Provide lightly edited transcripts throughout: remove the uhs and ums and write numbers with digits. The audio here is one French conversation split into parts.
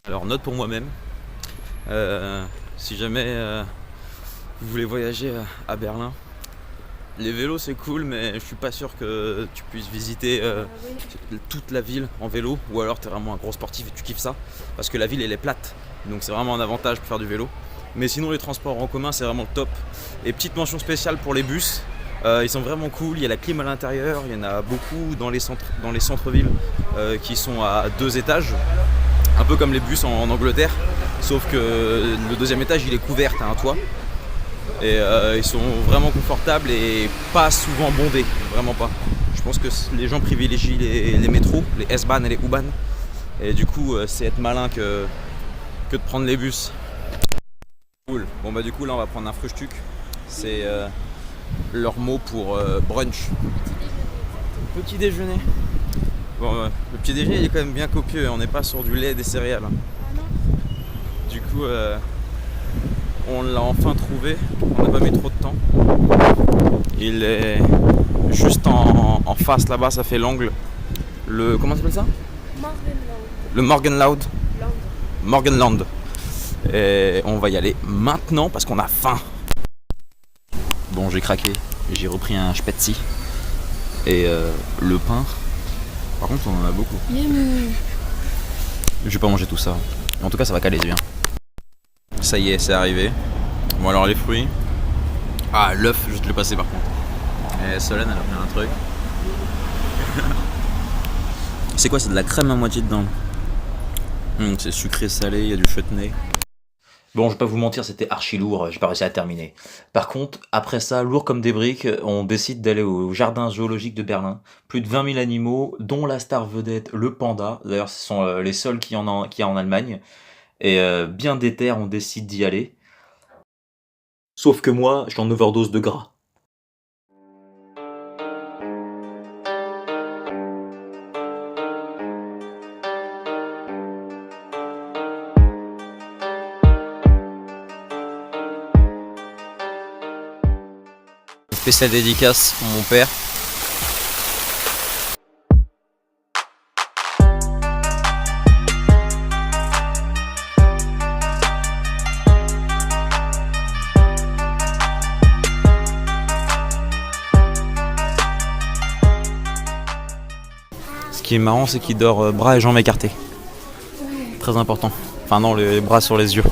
Alors note pour moi-même, si jamais vous voulez voyager à Berlin, les vélos c'est cool mais je suis pas sûr que tu puisses visiter toute la ville en vélo, ou alors tu es vraiment un gros sportif et tu kiffes ça, parce que la ville elle est plate, donc c'est vraiment un avantage pour faire du vélo. Mais sinon les transports en commun c'est vraiment le top. Et petite mention spéciale pour les bus, ils sont vraiment cool, il y a la clim à l'intérieur, il y en a beaucoup dans les centres-villes qui sont à 2 étages. Un peu comme les bus en Angleterre, sauf que le deuxième étage il est couvert, t'as un toit. Et ils sont vraiment confortables et pas souvent bondés, vraiment pas. Je pense que les gens privilégient les métros, les S-Bahn et les U-Bahn. Et du coup c'est être malin que de prendre les bus. Cool. Bon bah du coup là on va prendre un Frühstück. C'est leur mot pour brunch. Petit déjeuner. Bon, le petit déjeuner il est quand même bien copieux, on n'est pas sur du lait et des céréales. Du coup, on l'a enfin trouvé, on n'a pas mis trop de temps. Il est juste en face là-bas, ça fait l'angle. Comment t'appelles ça? Le Morgenland. Morgenland. Et on va y aller maintenant parce qu'on a faim. Bon, j'ai craqué, j'ai repris un Spätzli. Et le pain. Par contre, on en a beaucoup. Je vais pas manger tout ça. En tout cas, ça va caler, c'est bien. Ça y est, c'est arrivé. Bon, alors les fruits. Ah, l'œuf, je vais te le passer par contre. Et Solène, elle a pris un truc. C'est quoi? C'est de la crème à moitié dedans. C'est sucré salé, il y a du chutney. Bon, je vais pas vous mentir, c'était archi lourd, j'ai pas réussi à terminer. Par contre, après ça, lourd comme des briques, on décide d'aller au jardin zoologique de Berlin. Plus de 20 000 animaux, dont la star vedette, le panda. D'ailleurs, ce sont les seuls qu'il y a en Allemagne. Et bien déter, on décide d'y aller. Sauf que moi, je suis en overdose de gras. Spéciale dédicace pour mon père. Ce qui est marrant, c'est qu'il dort bras et jambes écartés. Très important. Enfin non, les bras sur les yeux.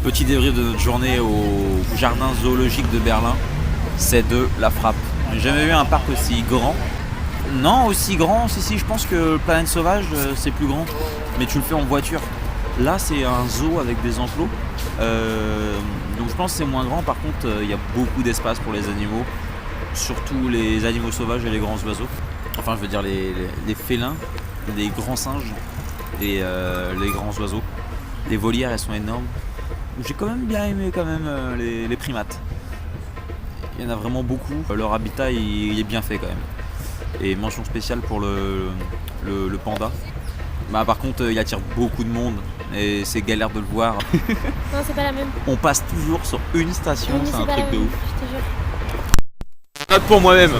Petit débrief de notre journée au jardin zoologique de Berlin, c'est de la frappe. J'ai jamais vu un parc aussi grand. Non, aussi grand, si, je pense que Planète Sauvage c'est plus grand, mais tu le fais en voiture. Là c'est un zoo avec des enclos, donc je pense que c'est moins grand. Par contre il y a beaucoup d'espace pour les animaux, surtout les animaux sauvages et les grands oiseaux. Enfin je veux dire les félins, les grands singes. et les grands oiseaux. Les volières, elles sont énormes. J'ai quand même bien aimé les primates. Il y en a vraiment beaucoup. Leur habitat il est bien fait quand même. Et mention spéciale pour le panda. Bah, par contre, il attire beaucoup de monde et c'est galère de le voir. Non, c'est pas la même. On passe toujours sur une station, Oui, c'est un pas truc la de même, ouf. je te jure. Note pour moi-même.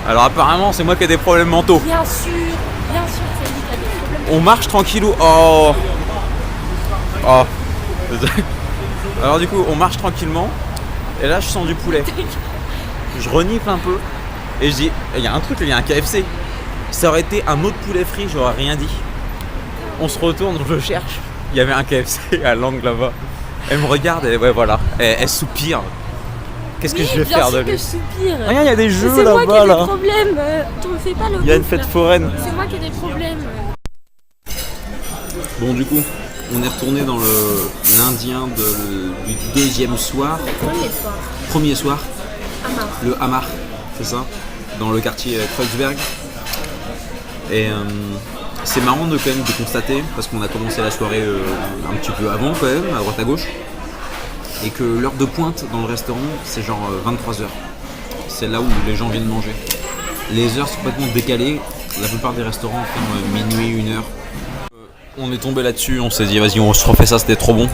Alors apparemment, c'est moi qui ai des problèmes mentaux. Bien sûr, c'est lui qui a des problèmes. On marche tranquillou. Oh. Oh. Alors du coup, on marche tranquillement. Et là, je sens du poulet. Je renifle un peu. Et je dis, il y a un truc, il y a un KFC. Ça aurait été un autre poulet frit, j'aurais rien dit. On se retourne, je cherche. Il y avait un KFC à l'angle là-bas. Elle me regarde et ouais, voilà. Elle soupire. Qu'est-ce que je vais faire de lui? Bien sûr que je soupire. Regarde, il y a des jeux C'est moi qui là-bas ai là. des problèmes. Tu me fais pas le Il y a une ouf, fête là. foraine. C'est moi qui ai des problèmes. Bon, du coup, on est retourné dans l'Indien du deuxième soir. Premier soir. Hamar. Le Hamar, c'est ça, dans le quartier Kreuzberg. Et c'est marrant quand même de constater, parce qu'on a commencé la soirée un petit peu avant quand même, à droite à gauche, et que l'heure de pointe dans le restaurant, c'est genre 23h. C'est là où les gens viennent manger. Les heures sont complètement décalées, la plupart des restaurants ferment minuit, 1h. On est tombé là-dessus, on s'est dit vas-y on se refait ça, c'était trop bon.